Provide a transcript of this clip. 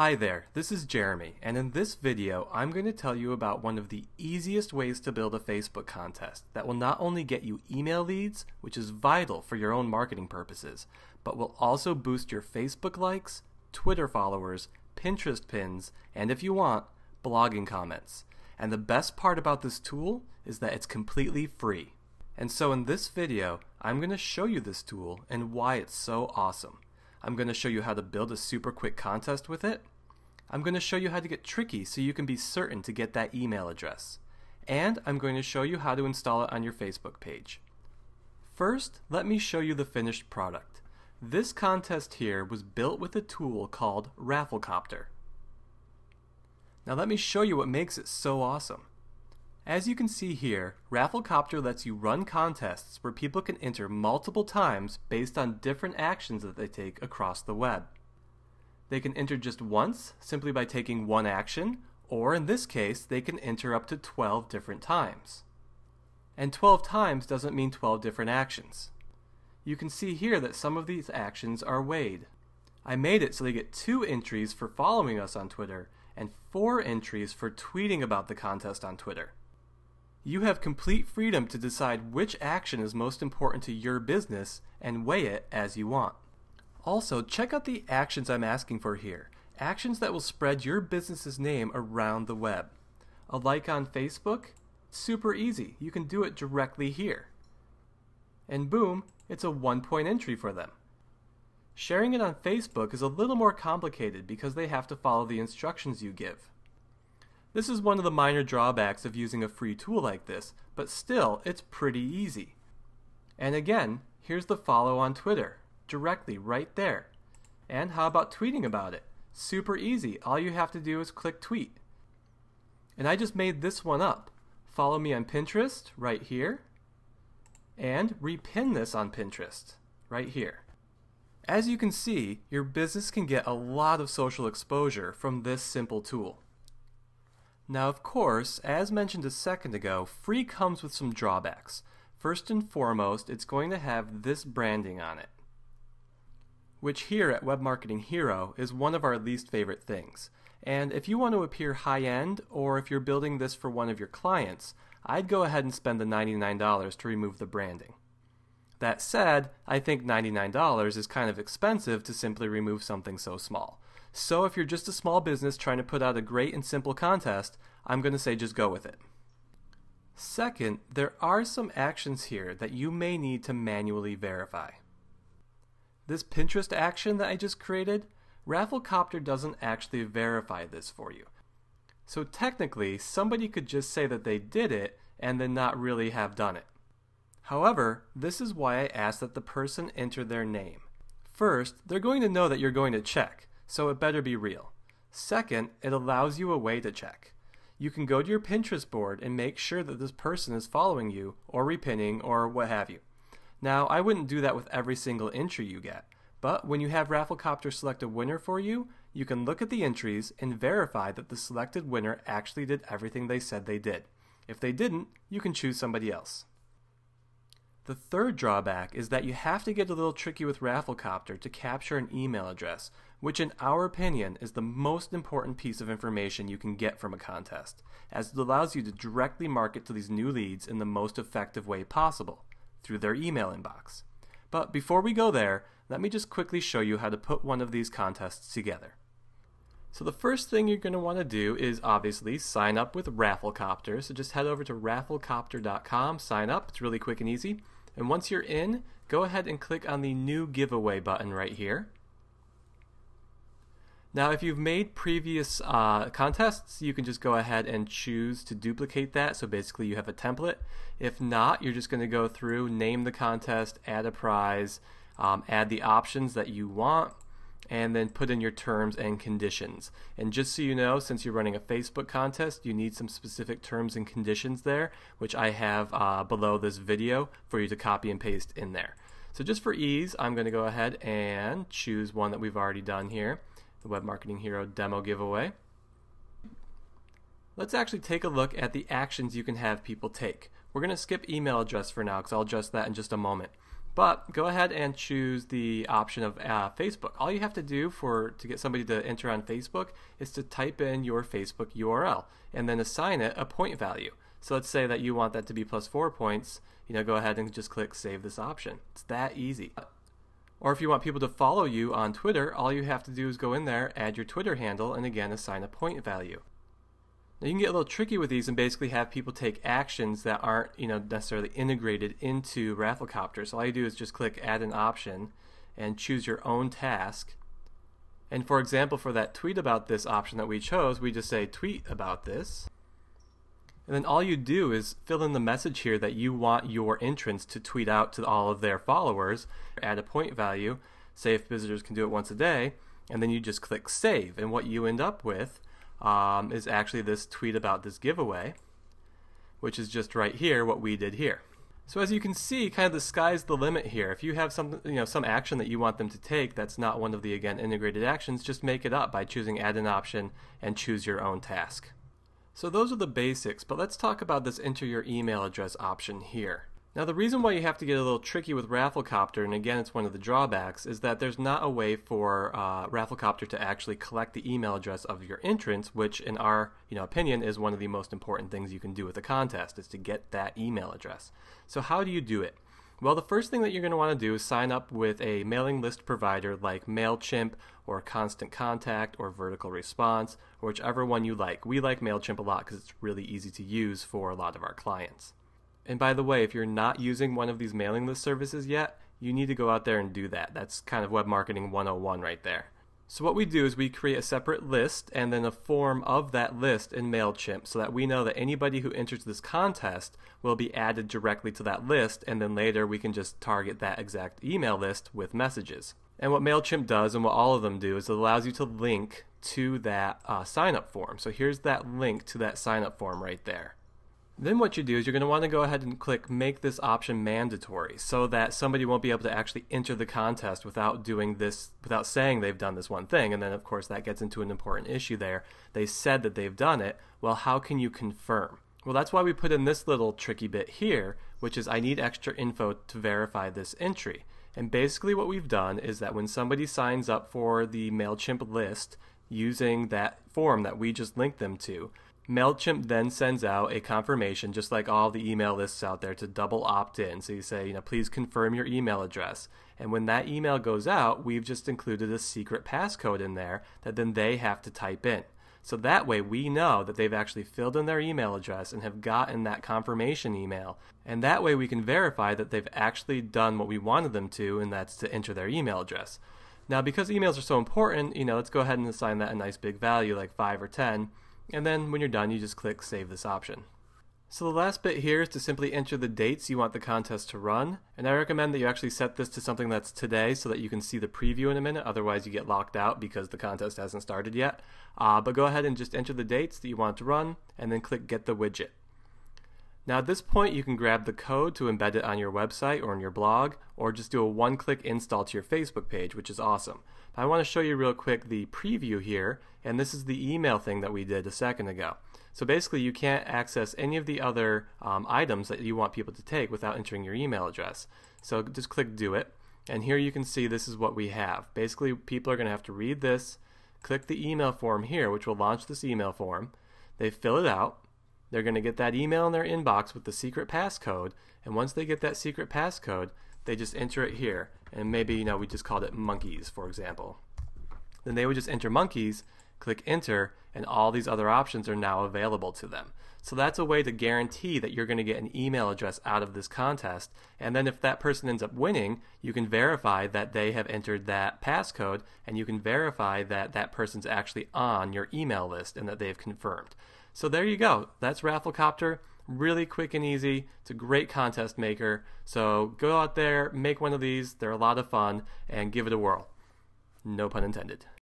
Hi there, this is Jeremy, and in this video I'm going to tell you about one of the easiest ways to build a Facebook contest that will not only get you email leads, which is vital for your own marketing purposes, but will also boost your Facebook likes, Twitter followers, Pinterest pins, and if you want, blogging comments. And the best part about this tool is that it's completely free. And so in this video, I'm going to show you this tool and why it's so awesome. I'm going to show you how to build a super quick contest with it. I'm going to show you how to get tricky so you can be certain to get that email address. And I'm going to show you how to install it on your Facebook page. First, let me show you the finished product. This contest here was built with a tool called Rafflecopter. Now let me show you what makes it so awesome. As you can see here, Rafflecopter lets you run contests where people can enter multiple times based on different actions that they take across the web. They can enter just once, simply by taking one action, or in this case, they can enter up to 12 different times. And 12 times doesn't mean 12 different actions. You can see here that some of these actions are weighed. I made it so they get 2 entries for following us on Twitter, and 4 entries for tweeting about the contest on Twitter. You have complete freedom to decide which action is most important to your business and weigh it as you want. Also, check out the actions I'm asking for here. Actions that will spread your business's name around the web. A like on Facebook? Super easy. You can do it directly here. And boom, it's a 1-point entry for them. Sharing it on Facebook is a little more complicated because they have to follow the instructions you give. This is one of the minor drawbacks of using a free tool like this, but still, it's pretty easy. And again, here's the follow on Twitter, directly right there. And how about tweeting about it? Super easy. All you have to do is click tweet. And I just made this one up. Follow me on Pinterest, right here. And repin this on Pinterest, right here. As you can see, your business can get a lot of social exposure from this simple tool. Now of course, as mentioned a second ago, free comes with some drawbacks. First and foremost, it's going to have this branding on it, which here at Web Marketing Hero is one of our least favorite things. And if you want to appear high-end, or if you're building this for one of your clients, I'd go ahead and spend the $99 to remove the branding. That said, I think $99 is kind of expensive to simply remove something so small. So if you're just a small business trying to put out a great and simple contest, I'm going to say just go with it. Second, there are some actions here that you may need to manually verify. This Pinterest action that I just created, Rafflecopter doesn't actually verify this for you. So technically, somebody could just say that they did it and then not really have done it. However, this is why I asked that the person enter their name. First, they're going to know that you're going to check, so it better be real. Second, it allows you a way to check. You can go to your Pinterest board and make sure that this person is following you, or repinning, or what have you. Now, I wouldn't do that with every single entry you get, but when you have Rafflecopter select a winner for you, you can look at the entries and verify that the selected winner actually did everything they said they did. If they didn't, you can choose somebody else. The third drawback is that you have to get a little tricky with Rafflecopter to capture an email address, which in our opinion is the most important piece of information you can get from a contest, as it allows you to directly market to these new leads in the most effective way possible, through their email inbox. But before we go there, let me just quickly show you how to put one of these contests together. So the first thing you're going to want to do is obviously sign up with Rafflecopter. So just head over to rafflecopter.com, sign up. It's really quick and easy. And once you're in, go ahead and click on the new giveaway button right here. Now if you've made previous contests, you can just go ahead and choose to duplicate that. So basically you have a template. If not, you're just going to go through, name the contest, add a prize, add the options that you want, and then put in your terms and conditions. And just so you know, since you're running a Facebook contest, you need some specific terms and conditions there, which I have below this video for you to copy and paste in there. So just for ease, I'm going to go ahead and choose one that we've already done here, the Web Marketing Hero demo giveaway. Let's actually take a look at the actions you can have people take. We're going to skip email address for now because I'll address that in just a moment. But go ahead and choose the option of Facebook. All you have to do to get somebody to enter on Facebook is to type in your Facebook URL and then assign it a point value. So let's say that you want that to be plus 4 points. Go ahead and just click Save this option. It's that easy. Or if you want people to follow you on Twitter, all you have to do is go in there, add your Twitter handle, and again assign a point value. Now you can get a little tricky with these and basically have people take actions that aren't necessarily integrated into Rafflecopter. So all you do is just click Add an Option and choose your own task. And for example, for that tweet about this option that we chose, we just say tweet about this. And then all you do is fill in the message here that you want your entrants to tweet out to all of their followers, add a point value, say if visitors can do it once a day, and then you just click Save. And what you end up with is actually this tweet about this giveaway, which is just right here what we did here. So as you can see, kind of the sky's the limit here. If you have some action that you want them to take that's not one of the integrated actions, just make it up by choosing Add an Option and choose your own task. So those are the basics, but let's talk about this enter your email address option here. Now the reason why you have to get a little tricky with Rafflecopter, and again it's one of the drawbacks, is that there's not a way for Rafflecopter to actually collect the email address of your entrants, which in our opinion is one of the most important things you can do with a contest, is to get that email address. So how do you do it? Well, the first thing that you're going to want to do is sign up with a mailing list provider like MailChimp or Constant Contact or Vertical Response, or whichever one you like. We like MailChimp a lot because it's really easy to use for a lot of our clients. And by the way, if you're not using one of these mailing list services yet, you need to go out there and do that. That's kind of web marketing 101 right there. So what we do is we create a separate list and then a form of that list in MailChimp so that we know that anybody who enters this contest will be added directly to that list, and then later we can just target that exact email list with messages. And what MailChimp does, and what all of them do, is it allows you to link to that sign-up form. So here's that link to that sign-up form right there. Then what you do is you're going to want to go ahead and click Make this option mandatory so that somebody won't be able to actually enter the contest without doing this, without saying they've done this one thing. And then of course that gets into an important issue there. They said that they've done it. Well, how can you confirm? Well, that's why we put in this little tricky bit here, which is I need extra info to verify this entry. And basically what we've done is that when somebody signs up for the MailChimp list using that form that we just linked them to, MailChimp then sends out a confirmation, just like all the email lists out there, to double opt in. So you say, please confirm your email address. And when that email goes out, we've just included a secret passcode in there that then they have to type in. So that way we know that they've actually filled in their email address and have gotten that confirmation email. And that way we can verify that they've actually done what we wanted them to, and that's to enter their email address. Now, because emails are so important, let's go ahead and assign that a nice big value like 5 or 10. And then when you're done, you just click Save this option. So the last bit here is to simply enter the dates you want the contest to run. And I recommend that you actually set this to something that's today so that you can see the preview in a minute. Otherwise you get locked out because the contest hasn't started yet. But go ahead and just enter the dates that you want to run and then click Get the Widget. Now at this point you can grab the code to embed it on your website or on your blog, or just do a one-click install to your Facebook page, which is awesome. I want to show you real quick the preview here, and this is the email thing that we did a second ago. So basically you can't access any of the other items that you want people to take without entering your email address. So just click Do It, and here you can see this is what we have. Basically people are going to have to read this, click the email form here, which will launch this email form. They fill it out. They're going to get that email in their inbox with the secret passcode, and once they get that secret passcode, they just enter it here. And maybe, we just called it monkeys, for example. Then they would just enter monkeys, click enter, and all these other options are now available to them. So that's a way to guarantee that you're going to get an email address out of this contest, and then if that person ends up winning, you can verify that they have entered that passcode, and you can verify that that person's actually on your email list and that they've confirmed. So there you go. That's Rafflecopter. Really quick and easy. It's a great contest maker. So go out there, make one of these. They're a lot of fun, and give it a whirl. No pun intended.